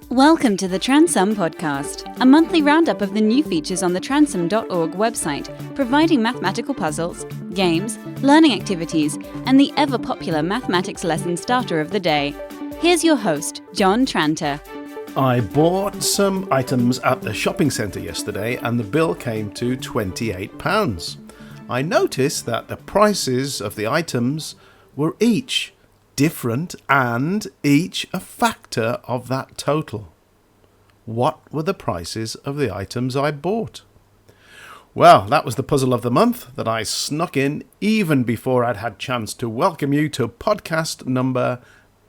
Welcome to the Transum Podcast, a monthly roundup of the new features on the transum.org website, providing mathematical puzzles, games, learning activities, and the ever-popular mathematics lesson starter of the day. Here's your host, John Tranter. I bought some items at the shopping centre yesterday and the bill came to £28. I noticed that the prices of the items were each different and each a factor of that total. What were the prices of the items I bought? Well, that was the puzzle of the month that I snuck in even before I'd had chance to welcome you to podcast number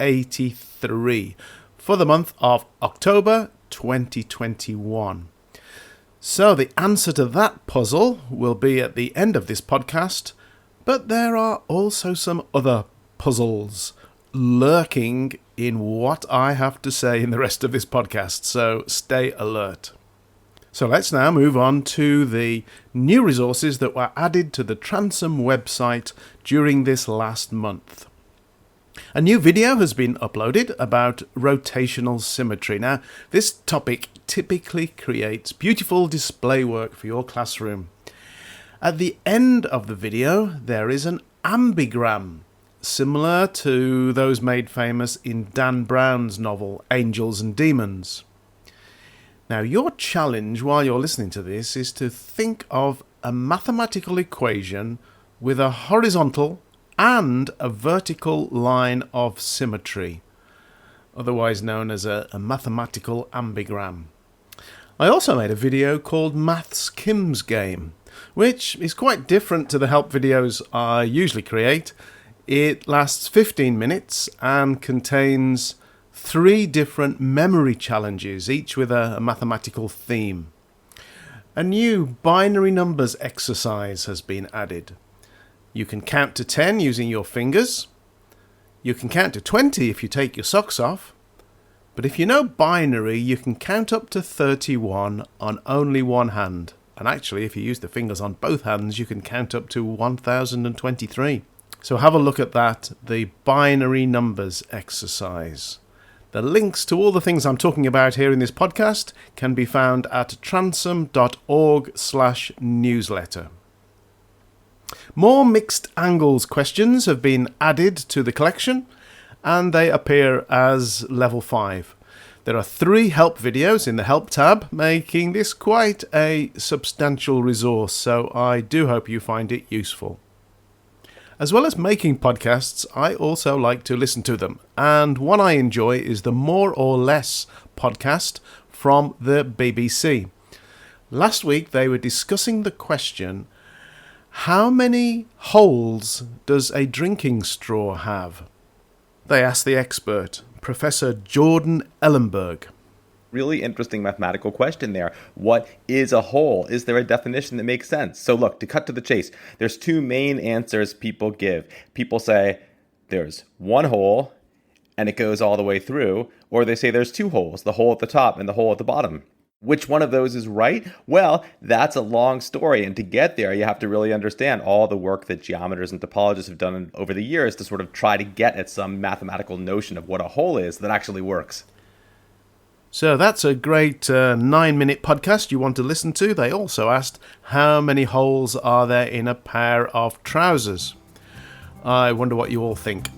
83 for the month of October 2021. So the answer to that puzzle will be at the end of this podcast, but there are also some other puzzles lurking in what I have to say in the rest of this podcast, so stay alert. So let's now move on to the new resources that were added to the Transum website during this last month. A new video has been uploaded about rotational symmetry. Now, this topic typically creates beautiful display work for your classroom. At the end of the video, there is an ambigram, similar to those made famous in Dan Brown's novel Angels and Demons. Now, your challenge while you're listening to this is to think of a mathematical equation with a horizontal and a vertical line of symmetry, otherwise known as a mathematical ambigram. I also made a video called Maths Kim's Game, which is quite different to the help videos I usually create. It lasts 15 minutes and contains 3 different memory challenges, each with a mathematical theme. A new binary numbers exercise has been added. You can count to 10 using your fingers. You can count to 20 if you take your socks off. But if you know binary, you can count up to 31 on only one hand. And actually, if you use the fingers on both hands, you can count up to 1023. So have a look at that, the binary numbers exercise. The links to all the things I'm talking about here in this podcast can be found at transum.org/newsletter. More mixed angles questions have been added to the collection, and they appear as level 5. There are 3 help videos in the help tab, making this quite a substantial resource, so I do hope you find it useful. As well as making podcasts, I also like to listen to them, and one I enjoy is the More or Less podcast from the BBC. Last week they were discussing the question, how many holes does a drinking straw have? They asked the expert, Professor Jordan Ellenberg. Really interesting mathematical question there. What is a hole? Is there a definition that makes sense? So look, to cut to the chase, there's 2 main answers people give. People say there's one hole and it goes all the way through, or they say there's 2 holes, the hole at the top and the hole at the bottom. Which one of those is right? Well, that's a long story, and to get there, you have to really understand all the work that geometers and topologists have done over the years to sort of try to get at some mathematical notion of what a hole is that actually works. So that's a great 9-minute podcast you want to listen to. They also asked, how many holes are there in a pair of trousers? I wonder what you all think.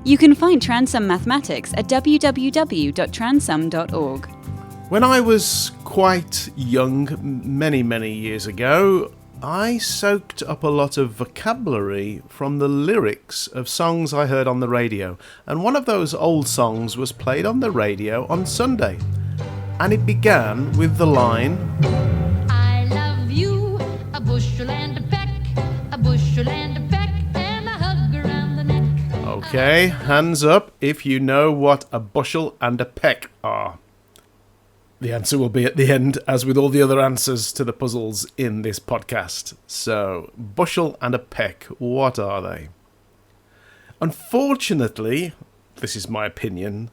You can find Transum Mathematics at www.transum.org. When I was quite young, many years ago, I soaked up a lot of vocabulary from the lyrics of songs I heard on the radio, and one of those old songs was played on the radio on Sunday, and it began with the line, I love you, a bushel and a peck, a bushel and a peck, and a hug around the neck. Okay, hands up if you know what a bushel and a peck are. The answer will be at the end, as with all the other answers to the puzzles in this podcast. So, bushel and a peck, what are they? Unfortunately, this is my opinion,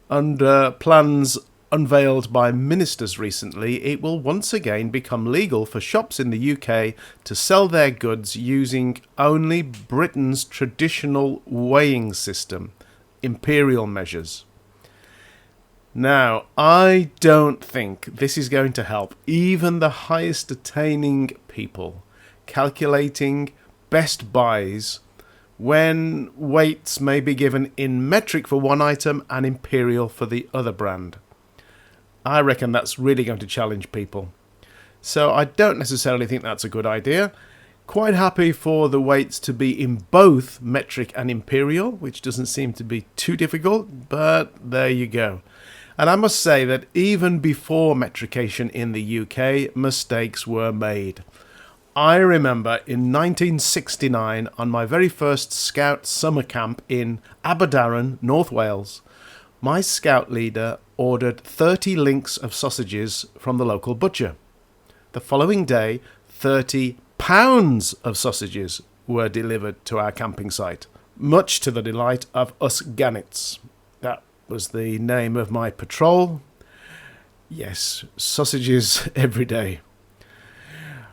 under plans unveiled by ministers recently, it will once again become legal for shops in the UK to sell their goods using only Britain's traditional weighing system, imperial measures. Now, I don't think this is going to help even the highest attaining people calculating best buys when weights may be given in metric for one item and imperial for the other brand. I reckon that's really going to challenge people. So I don't necessarily think that's a good idea. Quite happy for the weights to be in both metric and imperial, which doesn't seem to be too difficult, but there you go. And I must say that even before metrication in the UK, mistakes were made. I remember in 1969, on my very first Scout summer camp in Aberdaron, North Wales, my Scout leader ordered 30 links of sausages from the local butcher. The following day, 30 pounds of sausages were delivered to our camping site, much to the delight of us Gannets. That was the name of my patrol. Yes, sausages every day.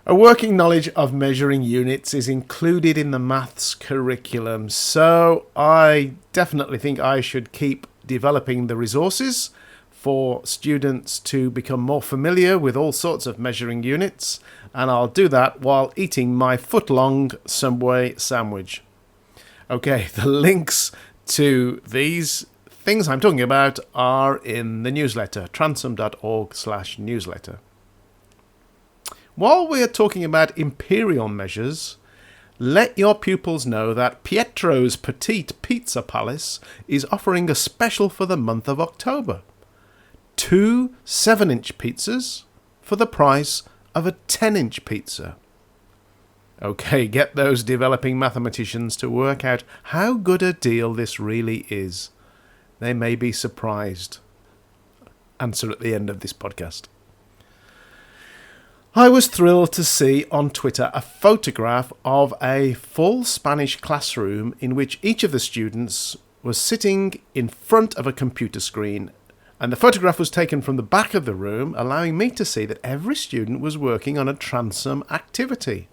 A working knowledge of measuring units is included in the maths curriculum, so I definitely think I should keep developing the resources for students to become more familiar with all sorts of measuring units, and I'll do that while eating my foot-long Subway sandwich. Okay, the links to these things I'm talking about are in the newsletter, transom.org/newsletter. While we're talking about imperial measures, let your pupils know that Pietro's Petite Pizza Palace is offering a special for the month of October. 2 7-inch pizzas for the price of a 10-inch pizza. Okay, get those developing mathematicians to work out how good a deal this really is. They may be surprised. Answer at the end of this podcast. I was thrilled to see on Twitter a photograph of a full Spanish classroom in which each of the students was sitting in front of a computer screen, and the photograph was taken from the back of the room, allowing me to see that every student was working on a Transom activity.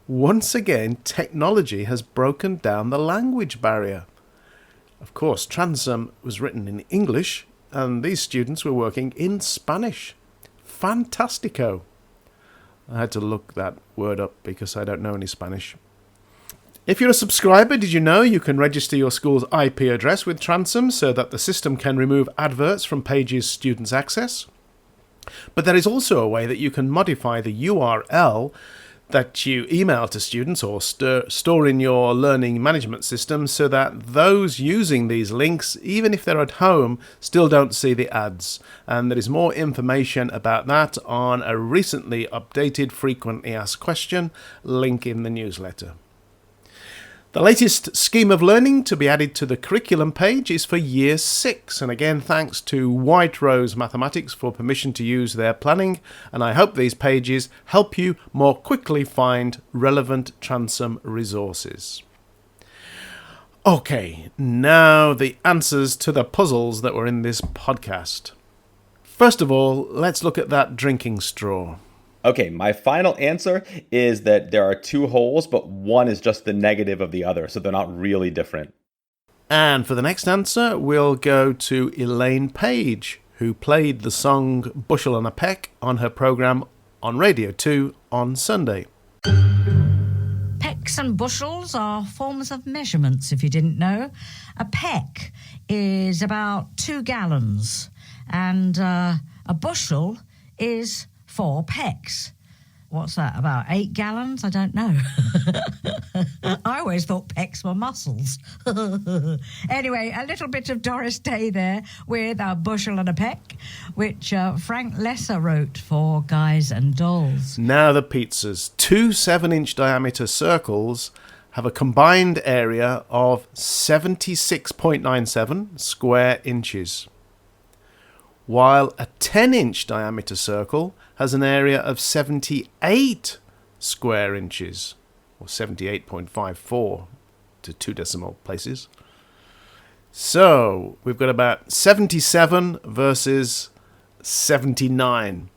Once again, technology has broken down the language barrier. Of course, Transom was written in English, and these students were working in Spanish. Fantastico. I had to look that word up because I don't know any Spanish. If you're a subscriber, did you know you can register your school's IP address with Transom so that the system can remove adverts from pages students access? But there is also a way that you can modify the URL that you email to students or store in your learning management system so that those using these links, even if they're at home, still don't see the ads. And there is more information about that on a recently updated frequently asked question link in the newsletter. The latest scheme of learning to be added to the curriculum page is for Year 6, and again thanks to White Rose Mathematics for permission to use their planning, and I hope these pages help you more quickly find relevant Transom resources. Okay, now the answers to the puzzles that were in this podcast. First of all, let's look at that drinking straw. Okay, my final answer is that there are 2 holes, but one is just the negative of the other, so they're not really different. And for the next answer, we'll go to Elaine Page, who played the song Bushel and a Peck on her programme on Radio 2 on Sunday. Pecks and bushels are forms of measurements, if you didn't know. A peck is about 2 gallons, and a bushel is 4 pecks. What's that, about 8 gallons? I don't know. I always thought pecks were muscles. Anyway, a little bit of Doris Day there with A Bushel and a Peck, which Frank Lesser wrote for Guys and Dolls. Now the pizzas. 2 7-inch diameter circles have a combined area of 76.97 square inches, while a 10-inch diameter circle has an area of 78 square inches, or 78.54 to 2 decimal places. So we've got about 77 versus 79.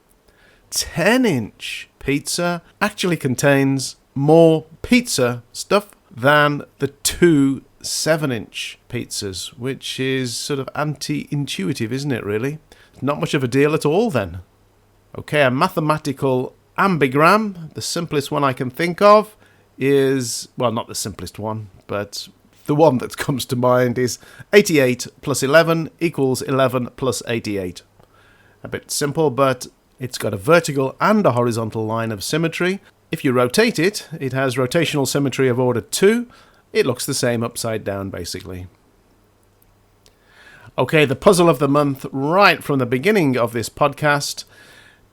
10-inch pizza actually contains more pizza stuff than the 2 7-inch pizzas, which is sort of anti-intuitive, isn't it, really? Not much of a deal at all, then. Okay, a mathematical ambigram, the simplest one I can think of, is, well, not the simplest one, but the one that comes to mind is 88 plus 11 equals 11 plus 88. A bit simple, but it's got a vertical and a horizontal line of symmetry. If you rotate it, it has rotational symmetry of order 2. It looks the same upside down, basically. Okay, the puzzle of the month right from the beginning of this podcast.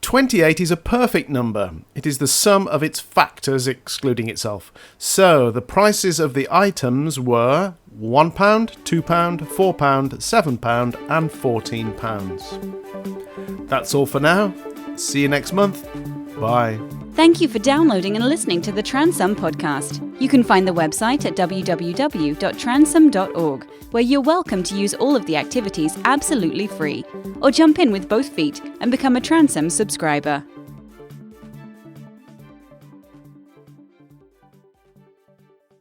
28 is a perfect number. It is the sum of its factors excluding itself. So the prices of the items were £1, £2, £4, £7 and £14. That's all for now. See you next month. Bye. Thank you for downloading and listening to the Transum podcast. You can find the website at www.transum.org, where you're welcome to use all of the activities absolutely free, or jump in with both feet and become a Transum subscriber.